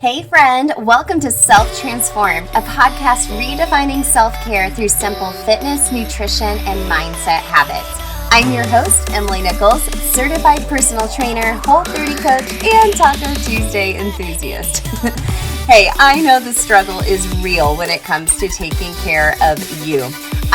Hey friend, welcome to Self Transformed, a podcast redefining self-care through simple fitness, nutrition, and mindset habits. I'm your host, Emily Nichols, certified personal trainer, Whole30 coach, and Taco Tuesday enthusiast. Hey, I know the struggle is real when it comes to taking care of you.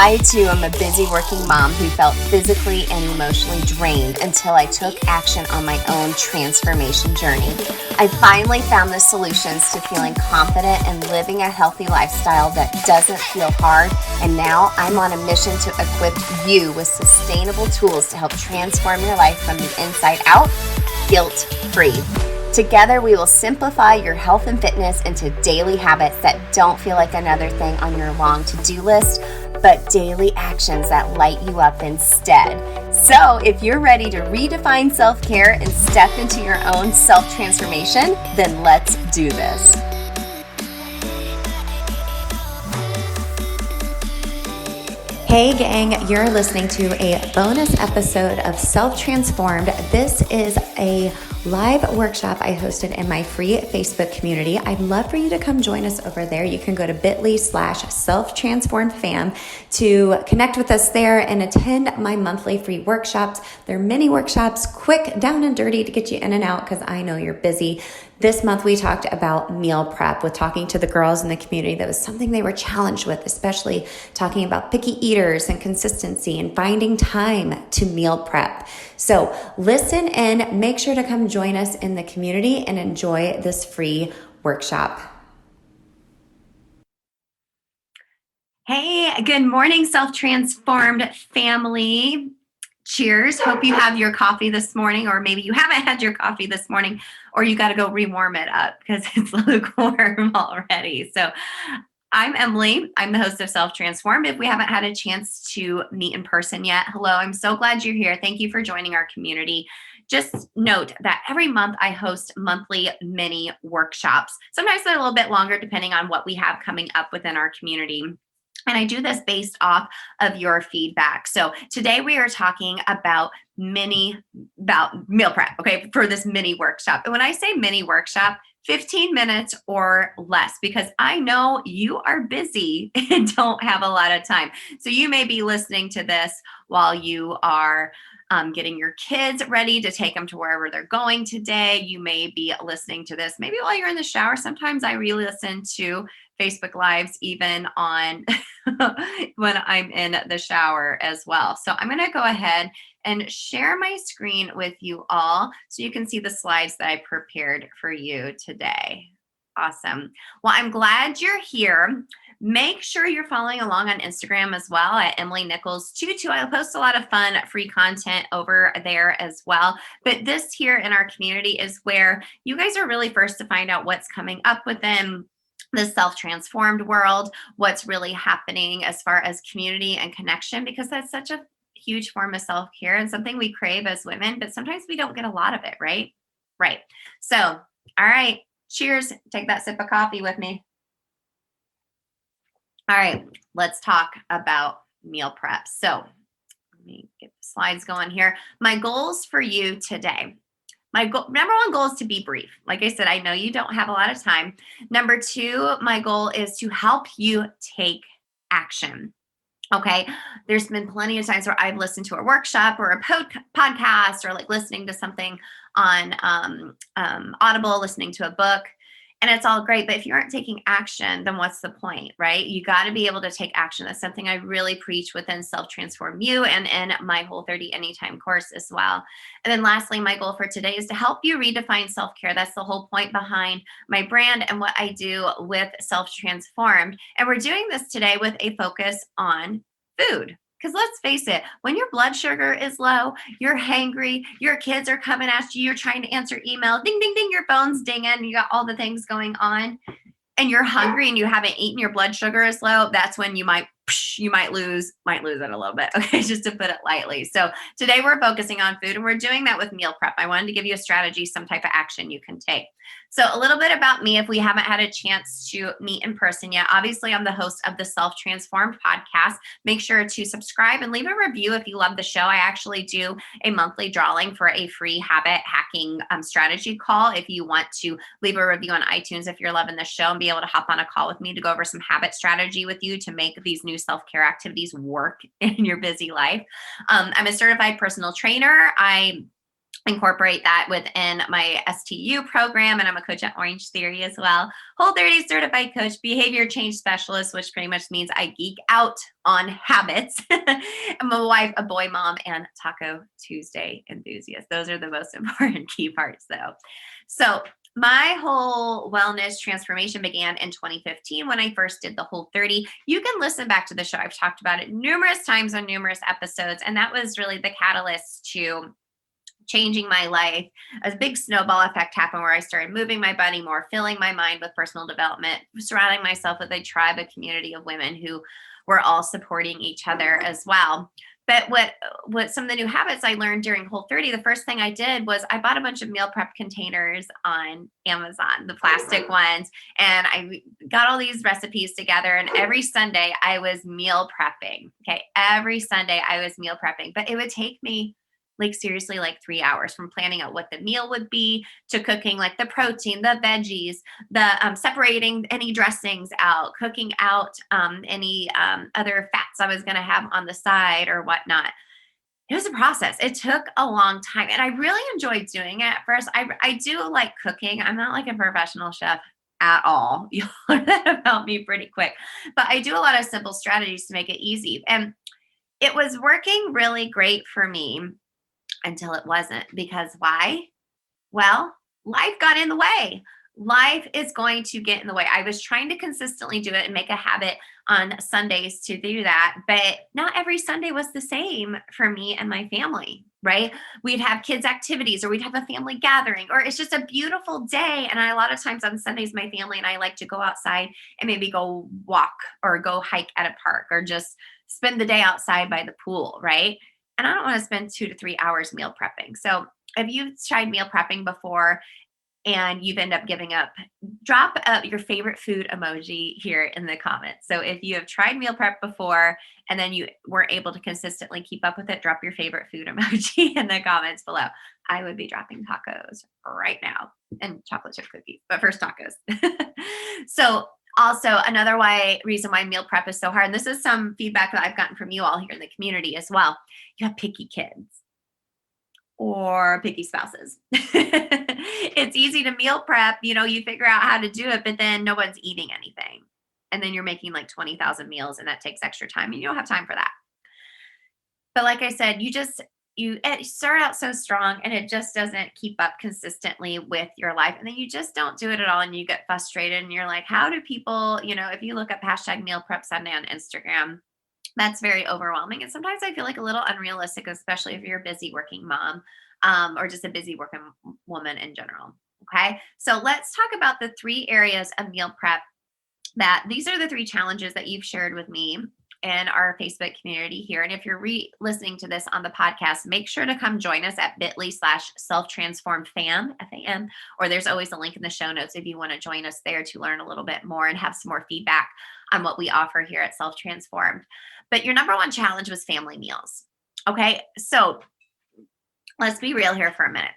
I too am a busy working mom who felt physically and emotionally drained until I took action on my own transformation journey. I finally found the solutions to feeling confident and living a healthy lifestyle that doesn't feel hard, and now I'm on a mission to equip you with sustainable tools to help transform your life from the inside out, guilt-free. Together, we will simplify your health and fitness into daily habits that don't feel like another thing on your long to-do list, but daily actions that light you up instead. So if you're ready to redefine self-care and step into your own self-transformation, then let's do this. Hey gang, you're listening to a bonus episode of Self Transformed. This is a live workshop I hosted in my free Facebook community. I'd love for you to come join us over there. You can go to bit.ly/selftransformedfam to connect with us there and attend my monthly free workshops. They're mini workshops, quick, down and dirty to get you in and out because I know you're busy. This month we talked about meal prep with talking to the girls in the community. That was something they were challenged with, especially talking about picky eaters and consistency and finding time to meal prep. So listen in, make sure to come join us in the community and enjoy this free workshop. Hey, good morning, Self-Transformed family. Cheers. Hope you have your coffee this morning, or maybe you haven't had your coffee this morning, or you got to go rewarm it up because it's lukewarm already. So I'm Emily. I'm the host of Self Transformed. If we haven't had a chance to meet in person yet, hello. I'm so glad you're here. Thank you for joining our community. Just note that every month I host monthly mini workshops. Sometimes they're a little bit longer depending on what we have coming up within our community. And I do this based off of your feedback. So today we are talking about meal prep, okay, for this mini workshop. And when I say mini workshop, 15 minutes or less, because I know you are busy and don't have a lot of time. So you may be listening to this while you are getting your kids ready to take them to wherever they're going today. You may be listening to this maybe while you're in the shower. Sometimes I re-listen to Facebook Lives even on when I'm in the shower as well. So I'm going to go ahead and share my screen with you all so you can see the slides that I prepared for you today. Awesome. Well, I'm glad you're here. Make sure you're following along on Instagram as well at Emily Nichols 22. I post a lot of fun free content over there as well. But this here in our community is where you guys are really first to find out what's coming up within the self-transformed world, what's really happening as far as community and connection, because that's such a huge form of self-care and something we crave as women, but sometimes we don't get a lot of it, right? Right. So, all right. Cheers. Take that sip of coffee with me. All right, let's talk about meal prep. So let me get the slides going here. My goals for you today. Number one goal is to be brief. Like I said, I know you don't have a lot of time. Number two, my goal is to help you take action. Okay, there's been plenty of times where I've listened to a workshop or a podcast or like listening to something on Audible, listening to a book. And it's all great, but if you aren't taking action, then what's the point, right? You got to be able to take action. That's something I really preach within Self Transform You and in my Whole30 Anytime course as well. And then lastly, my goal for today is to help you redefine self-care. That's the whole point behind my brand and what I do with Self Transformed. And we're doing this today with a focus on food. Because let's face it, when your blood sugar is low, you're hangry, your kids are coming at you, you're trying to answer email, ding, ding, ding, your phone's dinging, you got all the things going on, and you're hungry and you haven't eaten, your blood sugar is low, that's when you might you might lose it a little bit. Okay, just to put it lightly. So today we're focusing on food, and we're doing that with meal prep. I wanted to give you a strategy, some type of action you can take. So a little bit about me, if we haven't had a chance to meet in person yet. Obviously, I'm the host of the Self Transformed podcast. Make sure to subscribe and leave a review if you love the show. I actually do a monthly drawing for a free habit hacking strategy call. If you want to leave a review on iTunes, if you're loving the show, and be able to hop on a call with me to go over some habit strategy with you to make these new self-care activities work in your busy life. I'm a certified personal trainer. I incorporate that within my STU program, and I'm a coach at Orange Theory as well. Whole30 certified coach, behavior change specialist, which pretty much means I geek out on habits. I'm a wife, a boy mom, and Taco Tuesday enthusiast. Those are the most important key parts though. So my whole wellness transformation began in 2015 when I first did the Whole30. You can listen back to the show. I've talked about it numerous times on numerous episodes, and that was really the catalyst to changing my life. A big snowball effect happened where I started moving my body more, filling my mind with personal development, surrounding myself with a tribe, a community of women who were all supporting each other as well. But what some of the new habits I learned during Whole30, the first thing I did was I bought a bunch of meal prep containers on Amazon, the plastic ones, and I got all these recipes together. And every Sunday I was meal prepping. Okay, every Sunday I was meal prepping, but it would take me like seriously like 3 hours, from planning out what the meal would be to cooking like the protein, the veggies, the separating any dressings out, cooking out any other fats I was going to have on the side or whatnot. It was a process. It took a long time, and I really enjoyed doing it at first. I do like cooking. I'm not like a professional chef at all. You'll learn that about me pretty quick, but I do a lot of simple strategies to make it easy, and it was working really great for me until it wasn't. Because why? Well, life got in the way. Life is going to get in the way. I was trying to consistently do it and make a habit on Sundays to do that, but not every Sunday was the same for me and my family, right? We'd have kids' activities, or we'd have a family gathering, or it's just a beautiful day. And a lot of times on Sundays, my family and I like to go outside and maybe go walk or go hike at a park, or just spend the day outside by the pool, right? And I don't want to spend 2 to 3 hours meal prepping. So if you've tried meal prepping before and you've ended up giving up, drop your favorite food emoji here in the comments. So if you have tried meal prep before and then you weren't able to consistently keep up with it, drop your favorite food emoji in the comments below. I would be dropping tacos right now, and chocolate chip cookies, but first tacos. So also, another reason why meal prep is so hard, and this is some feedback that I've gotten from you all here in the community as well. You have picky kids or picky spouses. It's easy to meal prep, you figure out how to do it, but then no one's eating anything. And then you're making like 20,000 meals, and that takes extra time, and you don't have time for that. But like I said, you start out so strong, and it just doesn't keep up consistently with your life. And then you just don't do it at all, and you get frustrated, and you're like, how do people, if you look up hashtag meal prep Sunday on Instagram, that's very overwhelming. And sometimes I feel like a little unrealistic, especially if you're a busy working mom, or just a busy working woman in general. Okay. So let's talk about the 3 areas of meal prep these are the 3 challenges that you've shared with me in our Facebook community here. And if you're listening to this on the podcast, make sure to come join us at bit.ly/selftransformedfam, FAM, or there's always a link in the show notes if you want to join us there to learn a little bit more and have some more feedback on what we offer here at Self Transformed. But your number 1 challenge was family meals. Okay. So let's be real here for a minute.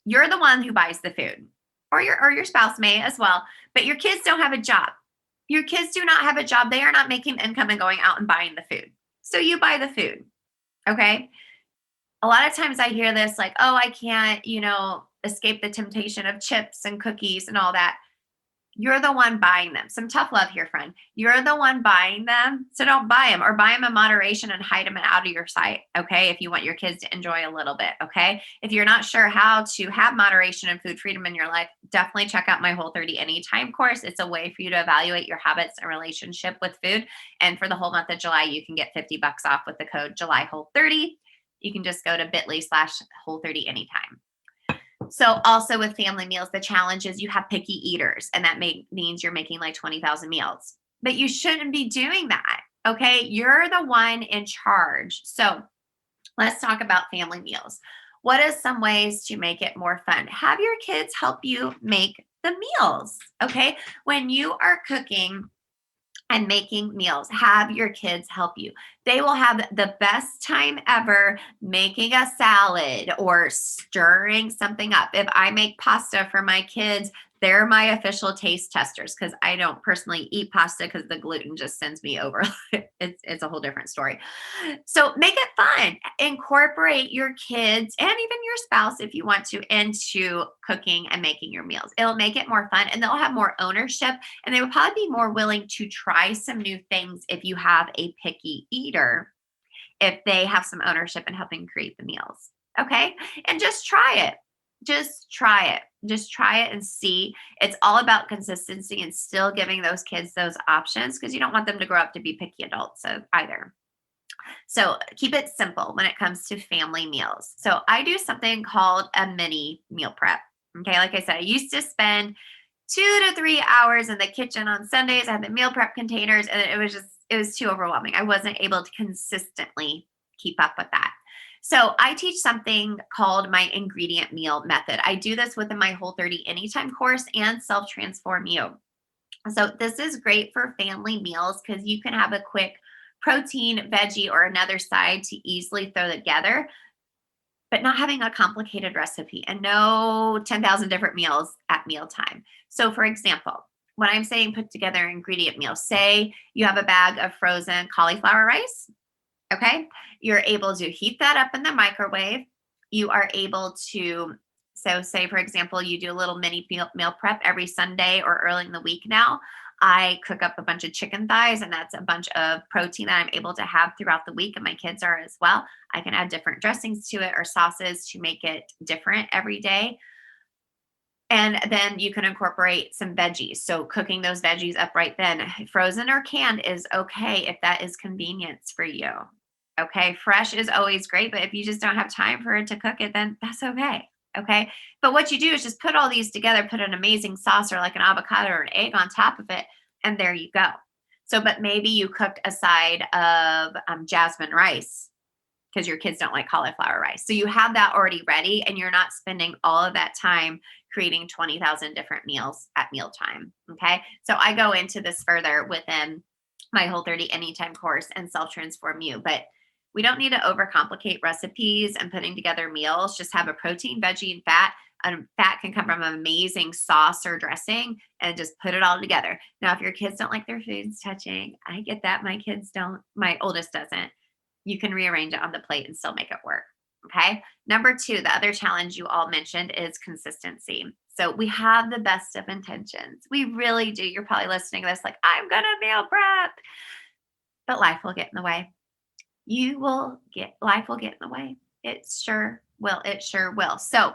You're the one who buys the food, or your spouse may as well, but your kids don't have a job. Your kids do not have a job. They are not making income and going out and buying the food. So you buy the food. Okay. A lot of times I hear this like, oh, I can't, escape the temptation of chips and cookies and all that. You're the one buying them. Some tough love here, friend. You're the one buying them. So don't buy them, or buy them in moderation and hide them out of your sight. Okay. If you want your kids to enjoy a little bit. Okay. If you're not sure how to have moderation and food freedom in your life, definitely check out my Whole30 Anytime course. It's a way for you to evaluate your habits and relationship with food. And for the whole month of July, you can get $50 off with the code JulyWhole30. You can just go to bit.ly/Whole30 Anytime. So also with family meals, the challenge is you have picky eaters, and that means you're making like 20,000 meals. But you shouldn't be doing that. Okay. You're the one in charge. So let's talk about family meals. What is some ways to make it more fun? Have your kids help you make the meals. Okay. When you are cooking, and making meals. Have your kids help you. They will have the best time ever making a salad or stirring something up. If I make pasta for my kids, they're my official taste testers because I don't personally eat pasta because the gluten just sends me over. It's a whole different story. So make it fun. Incorporate your kids and even your spouse if you want to into cooking and making your meals. It'll make it more fun and they'll have more ownership and they will probably be more willing to try some new things if you have a picky eater, if they have some ownership in helping create the meals. Okay. And just try it. Just try it. Just try it and see. It's all about consistency and still giving those kids those options because you don't want them to grow up to be picky adults either. So keep it simple when it comes to family meals. So I do something called a mini meal prep. Okay. Like I said, I used to spend 2 to 3 hours in the kitchen on Sundays. I had the meal prep containers and it was too overwhelming. I wasn't able to consistently keep up with that. So I teach something called my ingredient meal method. I do this within my Whole30 Anytime course and Self Transform You. So this is great for family meals because you can have a quick protein, veggie, or another side to easily throw together, but not having a complicated recipe and no 10,000 different meals at mealtime. So, for example, when I'm saying put together an ingredient meal, say you have a bag of frozen cauliflower rice, okay? You're able to heat that up in the microwave. You are able to, so say, for example, you do a little mini meal prep every Sunday or early in the week now. I cook up a bunch of chicken thighs, and that's a bunch of protein that I'm able to have throughout the week, and my kids are as well. I can add different dressings to it or sauces to make it different every day. And then you can incorporate some veggies. So cooking those veggies up right then, frozen or canned is okay if that is convenience for you. Okay. Fresh is always great, but if you just don't have time for it to cook it, then that's okay. Okay. But what you do is just put all these together, put an amazing sauce or like an avocado or an egg on top of it, and there you go. So, but maybe you cooked a side of jasmine rice because your kids don't like cauliflower rice. So you have that already ready and you're not spending all of that time creating 20,000 different meals at mealtime. Okay. So I go into this further within my Whole30 Anytime course and Self Transform You, but we don't need to overcomplicate recipes and putting together meals. Just have a protein, veggie, and fat. Fat can come from an amazing sauce or dressing and just put it all together. Now, if your kids don't like their foods touching, I get that. My kids don't, my oldest doesn't. You can rearrange it on the plate and still make it work. Okay. Number two, the other challenge you all mentioned is consistency. So we have the best of intentions. We really do. You're probably listening to this like, I'm going to meal prep, but life will get in the way. Life will get in the way. It sure will. It sure will. So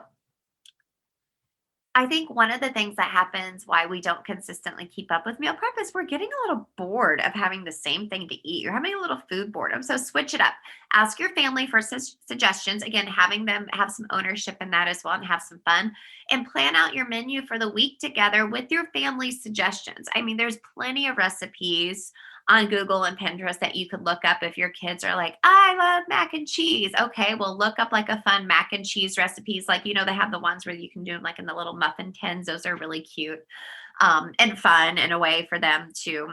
I think one of the things that happens why we don't consistently keep up with meal prep is we're getting a little bored of having the same thing to eat. You're having a little food boredom. So switch it up. Ask your family for suggestions. Again, having them have some ownership in that as well and have some fun. And plan out your menu for the week together with your family's suggestions. I mean, there's plenty of recipes on Google and Pinterest that you could look up if your kids are like, I love mac and cheese. Okay, well, look up like a fun mac and cheese recipes. Like, they have the ones where you can do them like in the little muffin tins. Those are really cute and fun in a way for them to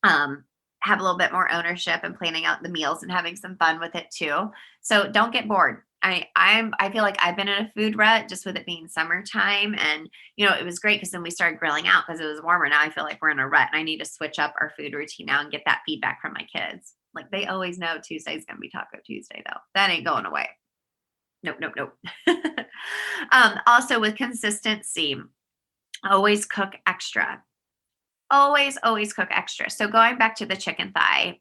have a little bit more ownership and planning out the meals and having some fun with it too. So don't get bored. I feel like I've been in a food rut just with it being summertime, and it was great because then we started grilling out because it was warmer. Now I feel like we're in a rut, and I need to switch up our food routine now and get that feedback from my kids. Like they always know Tuesday's gonna be Taco Tuesday though. That ain't going away. Nope, nope, nope. Also with consistency, always cook extra. Always cook extra. So going back to the chicken thigh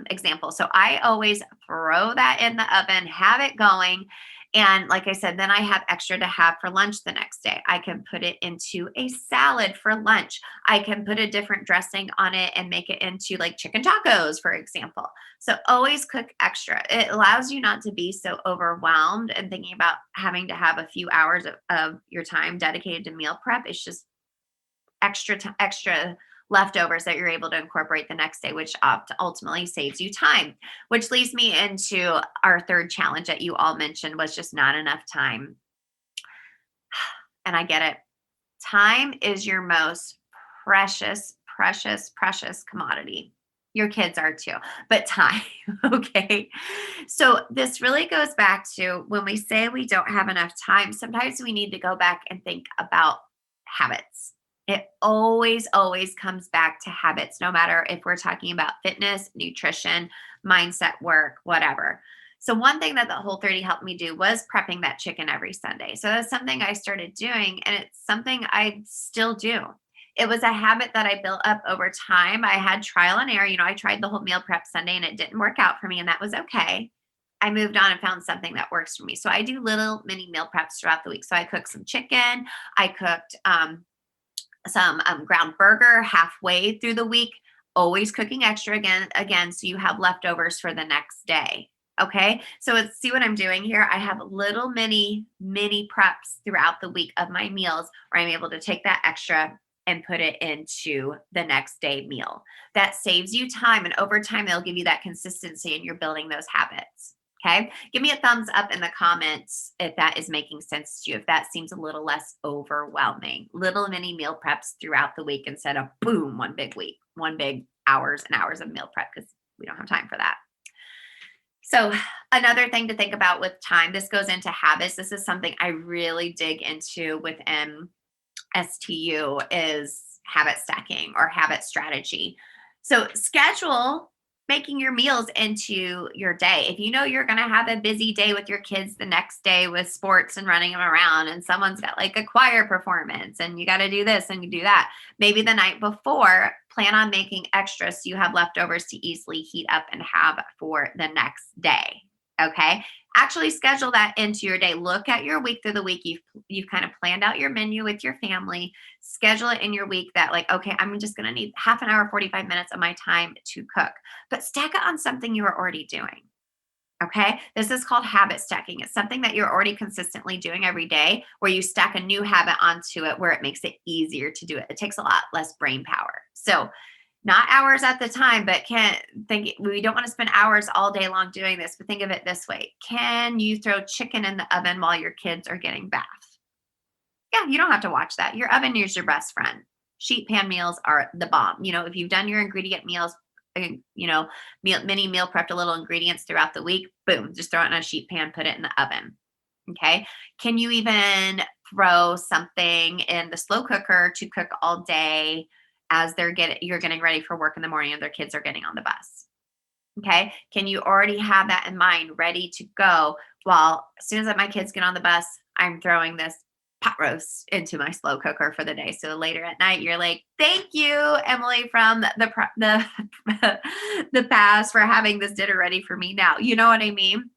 example. So I always throw that in the oven, have it going. And like I said, then I have extra to have for lunch the next day. I can put it into a salad for lunch. I can put a different dressing on it and make it into like chicken tacos, for example. So always cook extra. It allows you not to be so overwhelmed and thinking about having to have a few hours of your time dedicated to meal prep. It's just extra leftovers that you're able to incorporate the next day, which ultimately saves you time. Which leads me into our third challenge that you all mentioned was just not enough time. And I get it. Time is your most precious, precious, precious commodity. Your kids are too, but time, okay? So this really goes back to when we say we don't have enough time, sometimes we need to go back and think about habits. It always, always comes back to habits, no matter if we're talking about fitness, nutrition, mindset work, whatever. So one thing that the Whole30 helped me do was prepping that chicken every Sunday. So that's something I started doing, and it's something I still do. It was a habit that I built up over time. I had trial and error. I tried the whole meal prep Sunday and it didn't work out for me, and that was okay. I moved on and found something that works for me. So I do little mini meal preps throughout the week. So I cooked some chicken. I cooked some ground burger halfway through the week, always cooking extra again, so you have leftovers for the next day. Okay, so see what I'm doing here. I have little mini preps throughout the week of my meals where I'm able to take that extra and put it into the next day meal. That saves you time, and over time they'll give you that consistency and you're building those habits. Okay, give me a thumbs up in the comments if that is making sense to you, if that seems a little less overwhelming. Little mini meal preps throughout the week instead of boom, one big week, one big hours and hours of meal prep, because we don't have time for that. So another thing to think about with time, this goes into habits. This is something I really dig into within STU, is habit stacking or habit strategy. So schedule making your meals into your day. If you know you're going to have a busy day with your kids the next day with sports and running them around, and someone's got like a choir performance and you got to do this and you do that, maybe the night before, plan on making extra so you have leftovers to easily heat up and have for the next day. Okay, actually schedule that into your day. Look at your week through the week. You've kind of planned out your menu with your family. Schedule it in your week that, like, okay, I'm just going to need half an hour, 45 minutes of my time to cook, but stack it on something you are already doing. Okay, this is called habit stacking. It's something that you're already consistently doing every day, where you stack a new habit onto it where it makes it easier to do it. It takes a lot less brain power. So not hours at the time, but we don't want to spend hours all day long doing this, but think of it this way. Can you throw chicken in the oven while your kids are getting bath? Yeah, you don't have to watch that. Your oven is your best friend. Sheet pan meals are the bomb. If you've done your ingredient meals, mini meal prepped a little ingredients throughout the week, boom, just throw it in a sheet pan, put it in the oven. Okay. Can you even throw something in the slow cooker to cook all day as you're getting ready for work in the morning and their kids are getting on the bus? Okay. Can you already have that in mind, ready to go? Well, as soon as my kids get on the bus, I'm throwing this pot roast into my slow cooker for the day. So later at night, you're like, thank you, Emily from the past, for having this dinner ready for me now. You know what I mean?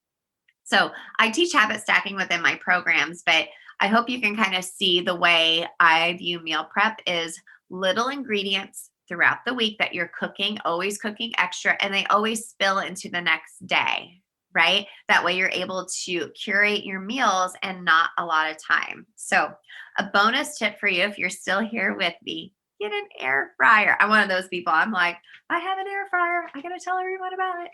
So I teach habit stacking within my programs, but I hope you can kind of see the way I view meal prep is little ingredients throughout the week that you're cooking, always cooking extra, and they always spill into the next day, right? That way you're able to curate your meals and not a lot of time. So a bonus tip for you, if you're still here with me, get an air fryer. I'm one of those people. I'm like, I have an air fryer. I got to tell everyone about it.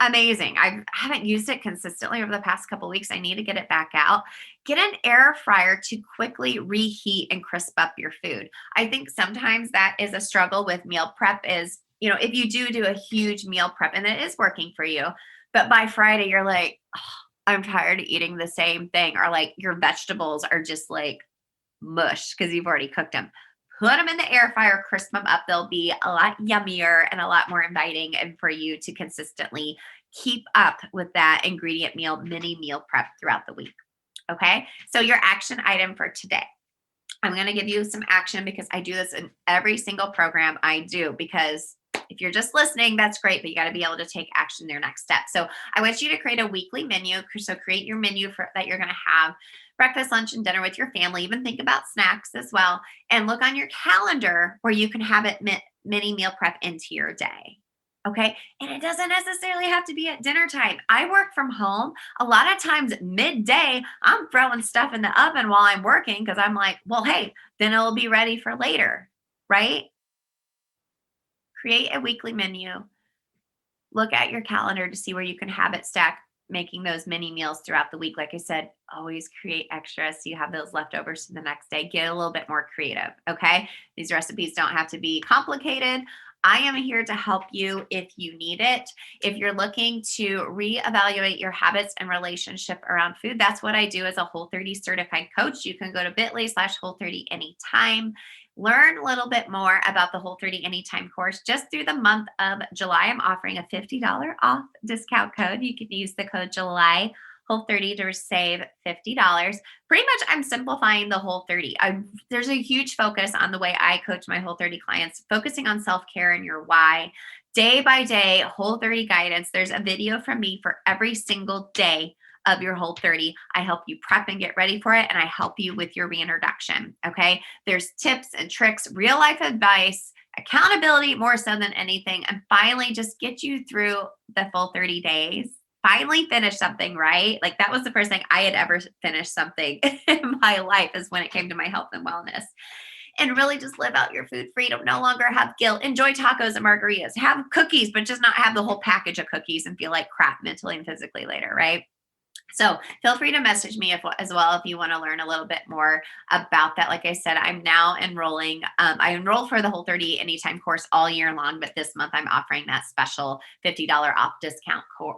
Amazing. I haven't used it consistently over the past couple of weeks. I need to get it back out. Get an air fryer to quickly reheat and crisp up your food. I think sometimes that is a struggle with meal prep is, if you do a huge meal prep and it is working for you, but by Friday you're like, oh, I'm tired of eating the same thing, or like your vegetables are just like mush because you've already cooked them. Put them in the air fryer, crisp them up. They'll be a lot yummier and a lot more inviting, and for you to consistently keep up with that ingredient mini meal prep throughout the week. Okay, so your action item for today. I'm going to give you some action because I do this in every single program I do, because if you're just listening, that's great, but you got to be able to take action in your next step. So I want you to create a weekly menu. So create your menu that you're going to have breakfast, lunch, and dinner with your family. Even think about snacks as well. And look on your calendar where you can have it mini meal prep into your day. Okay. And it doesn't necessarily have to be at dinner time. I work from home. A lot of times midday, I'm throwing stuff in the oven while I'm working because I'm like, well, hey, then it'll be ready for later. Right. create a weekly menu. Look at your calendar to see where you can habit stack making those mini meals throughout the week. Like I said, always create extra so you have those leftovers for the next day. Get a little bit more creative, okay? These recipes don't have to be complicated. I am here to help you if you need it. If you're looking to reevaluate your habits and relationship around food, that's what I do as a Whole30 certified coach. You can go to bit.ly/Whole30 Anytime. Learn a little bit more about the Whole30 Anytime course. Just through the month of July, I'm offering a $50 off discount code. You can use the code July Whole30 to save $50. Pretty much I'm simplifying the Whole30. There's a huge focus on the way I coach my Whole30 clients, focusing on self-care and your why. Day by day, Whole30 guidance. There's a video from me for every single day of your Whole30. I help you prep and get ready for it, and I help you with your reintroduction, okay? There's tips and tricks, real life advice, accountability more so than anything, and finally just get you through the full 30 days. Finally finish something, right? Like that was the first thing I had ever finished something in my life is when it came to my health and wellness. And really just live out your food freedom. No longer have guilt. Enjoy tacos and margaritas. Have cookies, but just not have the whole package of cookies and feel like crap mentally and physically later, right? So feel free to message me as well if you want to learn a little bit more about that. Like I said, I'm now enrolling. I enroll for the Whole30 Anytime course all year long, but this month I'm offering that special $50 off discount code.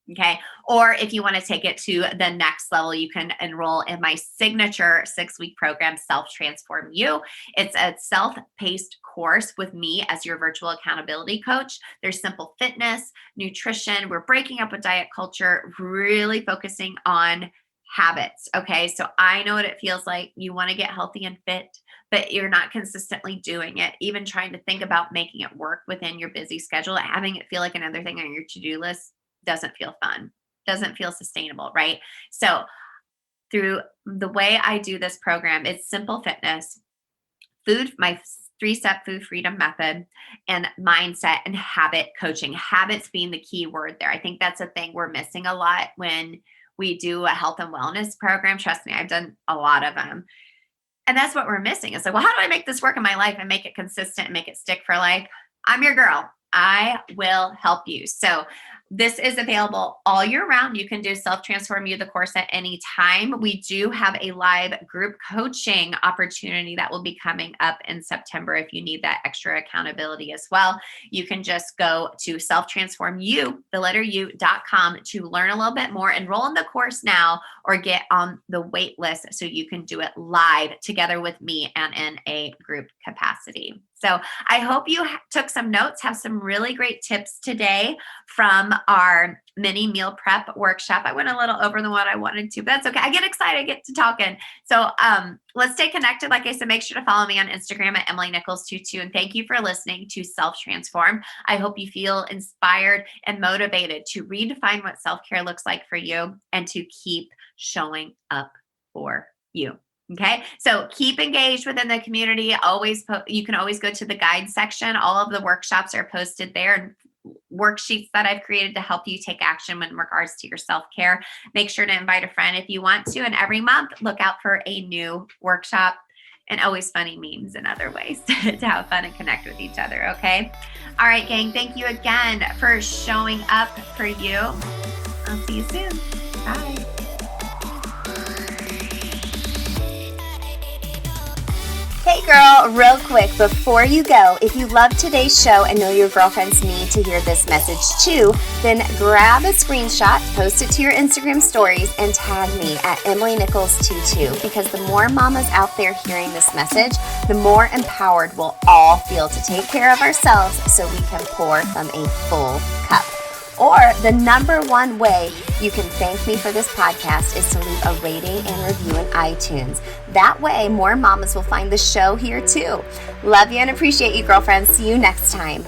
Okay. Or if you want to take it to the next level, you can enroll in my signature 6-week program, Self Transform You. It's a self-paced course with me as your virtual accountability coach. There's simple fitness, nutrition. We're breaking up with diet culture, really focusing on habits. Okay. So I know what it feels like. You want to get healthy and fit, but you're not consistently doing it. Even trying to think about making it work within your busy schedule, having it feel like another thing on your to-do list doesn't feel fun, doesn't feel sustainable, right? So through the way I do this program, it's simple fitness, food, my 3-step food freedom method, and mindset and habit coaching. Habits being the key word there. I think that's a thing we're missing a lot when we do a health and wellness program. Trust me, I've done a lot of them. And that's what we're missing. It's like, well, how do I make this work in my life and make it consistent and make it stick for life? I'm your girl. I will help you. So this is available all year round. You can do Self Transform You, the course, at any time. We do have a live group coaching opportunity that will be coming up in September if you need that extra accountability as well. You can just go to selftransformyou, the letter u.com, to learn a little bit more, enroll in the course now, or get on the wait list so you can do it live together with me and in a group capacity. So I hope you took some notes, have some really great tips today from our mini meal prep workshop. I went a little over than what I wanted to, but that's okay. I get excited, I get to talking. So let's stay connected. Like I said, make sure to follow me on Instagram at EmilyNichols22. And thank you for listening to Self Transform. I hope you feel inspired and motivated to redefine what self-care looks like for you and to keep showing up for you. Okay, so keep engaged within the community. You can always go to the guide section. All of the workshops are posted there, and worksheets that I've created to help you take action in regards to your self-care. Make sure to invite a friend if you want to. And every month, look out for a new workshop, and always funny memes and other ways to have fun and connect with each other. Okay. All right, gang. Thank you again for showing up for you. I'll see you soon. Bye. Hey girl, real quick, before you go, if you love today's show and know your girlfriends need to hear this message too, then grab a screenshot, post it to your Instagram stories, and tag me at EmilyNichols22, because the more mamas out there hearing this message, the more empowered we'll all feel to take care of ourselves so we can pour from a full cup. Or the number one way you can thank me for this podcast is to leave a rating and review in iTunes. That way, more mamas will find the show here too. Love you and appreciate you, girlfriends. See you next time.